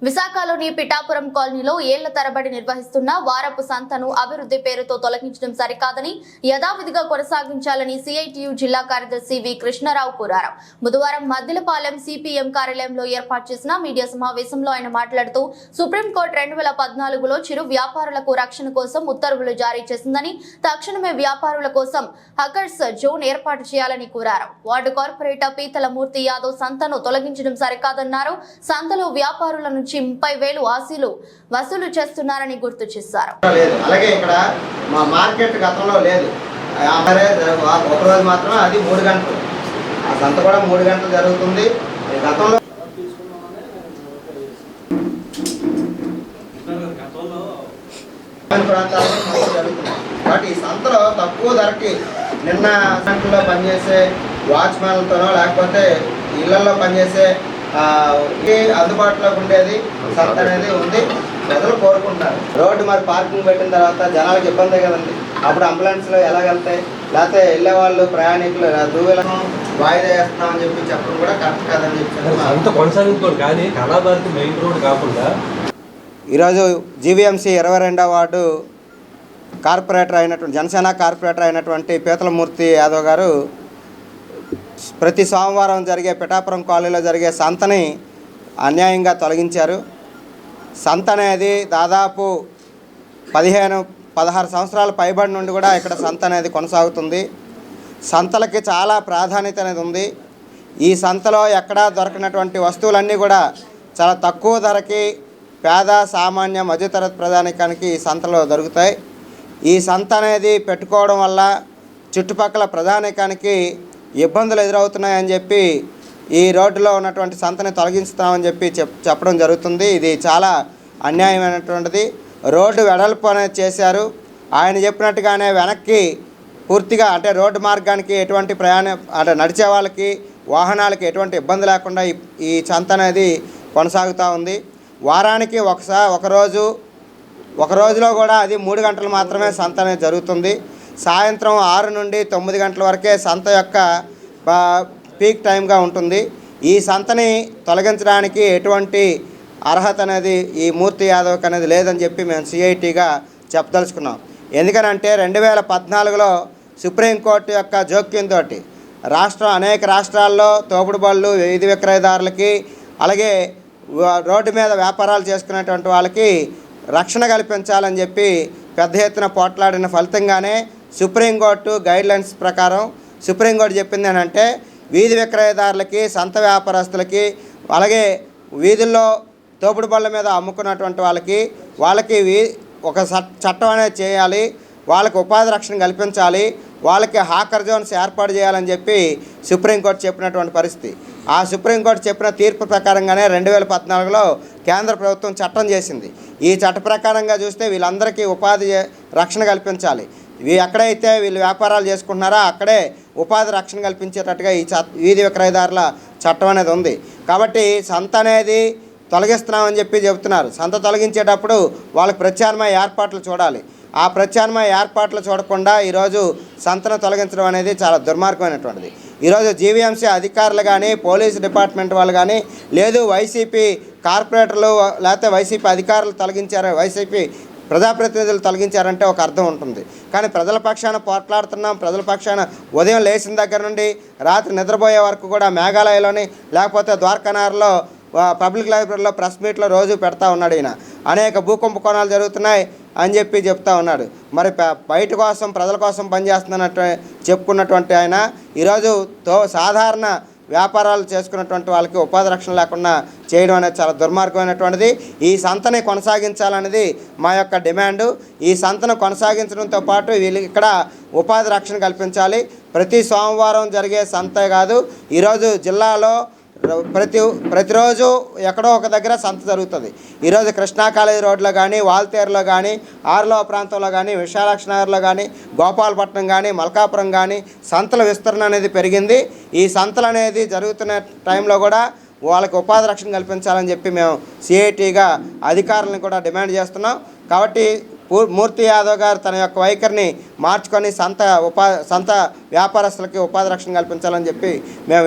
విశాఖలోని పిఠాపురం కాలనీలో ఏళ్ల తరబడి నిర్వహిస్తున్న వారపు సంతను అభివృద్ధి పేరుతో తొలగించడం సరికాదని యథావిధిగా కొనసాగించాలని సిఐటియు జిల్లా కార్యదర్శి వి కృష్ణారావు కోరారు. బుధవారం మద్దిలపాలెం సిపిఎం కార్యాలయంలో ఏర్పాటు చేసిన మీడియా సమావేశంలో ఆయన మాట్లాడుతూ సుప్రీంకోర్టు 2014లో చిరు వ్యాపారులకు రక్షణ కోసం ఉత్తర్వులు జారీ చేసిందని, తక్షణమే వ్యాపారుల కోసం హకర్స్ జోన్ ఏర్పాటు చేయాలని కోరారు. వార్డు కార్పొరేటర్ పీతల మూర్తి యాదవ్ సంతను తొలగించడం సరికాదన్నారు. సంతలో వ్యాపారుల నుంచి 30,000 ఆశీలు వసూలు చేస్తున్నారని గుర్తు చేశారు. అలాగే ఇక్కడ మా మార్కెట్ గతంలో లేదు, ఒకరోజు మాత్రమే, అది 3 గంటలు. ఆ సంత కూడా 3 గంటలు జరుగుతుంది. గతంలో ప్రాంతాల్లో జరుగుతుంది. కాబట్టి ఈ సంతలో తక్కువ ధరకి నిన్న సంతలో పనిచేసే వాచ్మెన్లతోనో లేకపోతే ఇళ్లలో పనిచేసే అందుబాటులోకి ఉండేది సంత అనేది ఉంది. ప్రజలు కోరుకుంటారు. రోడ్డు మరి పార్కింగ్ పెట్టిన తర్వాత జనాలకు ఇబ్బంది కదండి. అప్పుడు అంబులెన్స్లో ఎలా వెళ్తాయి, లేకపోతే వెళ్ళే వాళ్ళు ప్రయాణికులు దూరం వాయిదా వేస్తామని చెప్పడం కూడా కరెక్ట్ కాదని చెప్పి కానీ కళాభారతి మెయిన్ రోడ్ కాకుండా ఈరోజు జీవీఎంసీ 22వ వార్డు కార్పొరేటర్ అయినటువంటి జనసేన కార్పొరేటర్ అయినటువంటి పీతలమూర్తి యాదవ్ గారు ప్రతి సోమవారం జరిగే పిఠాపురం కాలనీలో జరిగే సంతని అన్యాయంగా తొలగించారు. సంత అనేది దాదాపు 15-16 సంవత్సరాల పైబడి నుండి కూడా ఇక్కడ సంత అనేది కొనసాగుతుంది. సంతలకి చాలా ప్రాధాన్యత అనేది ఉంది. ఈ సంతలో ఎక్కడా దొరకనటువంటి వస్తువులన్నీ కూడా చాలా తక్కువ ధరకి పేద సామాన్య మధ్యతరగతి ప్రజానికానికి ఈ సంతలో దొరుకుతాయి. ఈ సంత అనేది పెట్టుకోవడం వల్ల చుట్టుపక్కల ప్రజానికానికి ఇబ్బందులు ఎదురవుతున్నాయని చెప్పి ఈ రోడ్డులో ఉన్నటువంటి సంతని తొలగిస్తామని చెప్పి చెప్పడం జరుగుతుంది. ఇది చాలా అన్యాయమైనటువంటిది. రోడ్డు వెడల్పు అనేది చేశారు. ఆయన చెప్పినట్టుగానే వెనక్కి పూర్తిగా అంటే రోడ్డు మార్గానికి ఎటువంటి అంటే నడిచే వాళ్ళకి వాహనాలకి ఎటువంటి ఇబ్బంది లేకుండా ఈ సంత అనేది కొనసాగుతూ ఉంది. వారానికి ఒక రోజులో కూడా అది 3 గంటలు మాత్రమే సంత అనేది జరుగుతుంది. సాయంత్రం 6 నుండి 9 గంటల వరకే సంత యొక్క పీక్ టైంగా ఉంటుంది. ఈ సంతని తొలగించడానికి ఎటువంటి అర్హత అనేది ఈ మూర్తి యాదవ్కి అనేది లేదని చెప్పి మేము సిఐటిగా చెప్పదలుచుకున్నాం. ఎందుకనంటే 2014లో సుప్రీంకోర్టు యొక్క జోక్యంతో అనేక రాష్ట్రాల్లో తోపుడు బళ్ళు, వీధి విక్రయదారులకి, అలాగే రోడ్డు మీద వ్యాపారాలు చేసుకునేటువంటి వాళ్ళకి రక్షణ కల్పించాలని చెప్పి పెద్ద ఎత్తున పోట్లాడిన ఫలితంగానే సుప్రీంకోర్టు గైడ్లైన్స్ ప్రకారం సుప్రీంకోర్టు చెప్పింది ఏంటంటే వీధి విక్రయదారులకి, సంత వ్యాపారస్తులకి, అలాగే వీధుల్లో తోపుడు బళ్ళ మీద అమ్ముకున్నటువంటి వాళ్ళకి ఒక చట్టం అనేది చేయాలి. వాళ్ళకి ఉపాధి రక్షణ కల్పించాలి. వాళ్ళకి హాకర్ జోన్స్ ఏర్పాటు చేయాలని చెప్పి సుప్రీంకోర్టు చెప్పినటువంటి పరిస్థితి. ఆ సుప్రీంకోర్టు చెప్పిన తీర్పు ప్రకారంగానే 2014లో కేంద్ర ప్రభుత్వం చట్టం చేసింది. ఈ చట్ట ప్రకారంగా చూస్తే వీళ్ళందరికీ ఉపాధి రక్షణ కల్పించాలి. ఎక్కడైతే వీళ్ళు వ్యాపారాలు చేసుకుంటున్నారో అక్కడే ఉపాధి రక్షణ కల్పించేటట్టుగా ఈ వీధి విక్రయదారుల చట్టం అనేది ఉంది. కాబట్టి సంత అనేది తొలగిస్తున్నామని చెప్పి చెబుతున్నారు. సంత తొలగించేటప్పుడు వాళ్ళకి ప్రత్యామ్నాయ ఏర్పాట్లు చూడాలి. ఆ ప్రత్యామ్నాయ ఏర్పాట్లు చూడకుండా ఈరోజు సంతను తొలగించడం అనేది చాలా దుర్మార్గమైనటువంటిది. ఈరోజు జీవీఎంసీ అధికారులు కానీ, పోలీసు డిపార్ట్మెంట్ వాళ్ళు కానీ, లేదు వైసీపీ కార్పొరేటర్లు లేకపోతే వైసీపీ అధికారులు తొలగించారు, వైసీపీ ప్రజాప్రతినిధులు తొలగించారంటే ఒక అర్థం ఉంటుంది. కానీ ప్రజల పక్షాన పోట్లాడుతున్నాం. ప్రజల పక్షాన ఉదయం లేచిన దగ్గర నుండి రాత్రి నిద్రపోయే వరకు కూడా మేఘాలయలోని లేకపోతే ద్వారకానగర్లో పబ్లిక్ లైబ్రరీలో ప్రెస్ మీట్లో రోజు పెడతా ఉన్నాడు. ఈయన అనేక భూకుంభకోణాలు జరుగుతున్నాయి అని చెప్పి చెప్తా ఉన్నాడు. మరి బయట కోసం ప్రజల కోసం పనిచేస్తున్నట్టు చెప్పుకున్నటువంటి ఆయన ఈరోజు సాధారణ వ్యాపారాలు చేసుకున్నటువంటి వాళ్ళకి ఉపాధి రక్షణ లేకుండా చేయడం అనేది చాలా దుర్మార్గమైనటువంటిది. ఈ సంతని కొనసాగించాలనేది మా యొక్క డిమాండు. ఈ సంతను కొనసాగించడంతో పాటు వీళ్ళకి ఇక్కడ ఉపాధి రక్షణ కల్పించాలి. ప్రతి సోమవారం జరిగే సంతే కాదు, ఈరోజు జిల్లాలో ప్రతిరోజు ఎక్కడో ఒక దగ్గర సంత జరుగుతుంది. ఈరోజు కృష్ణా కాలేజీ రోడ్లో కానీ, వాల్తేరులో కానీ, ఆర్లో ప్రాంతంలో కానీ, విశాలాక్ష నగర్లో కానీ, గోపాలపట్నం కానీ, మల్కాపురం కానీ సంతల విస్తరణ అనేది పెరిగింది. ఈ సంతలు అనేది జరుగుతున్న టైంలో కూడా వాళ్ళకి ఉపాధి రక్షణ కల్పించాలని చెప్పి మేము సిఐటిగా అధికారులను కూడా డిమాండ్ చేస్తున్నాం. కాబట్టి మూర్తి యాదవ్ గారు తన యొక్క వైఖరిని మార్చుకొని సంత వ్యాపారస్తులకి ఉపాధి రక్షణ కల్పించాలని చెప్పి మేము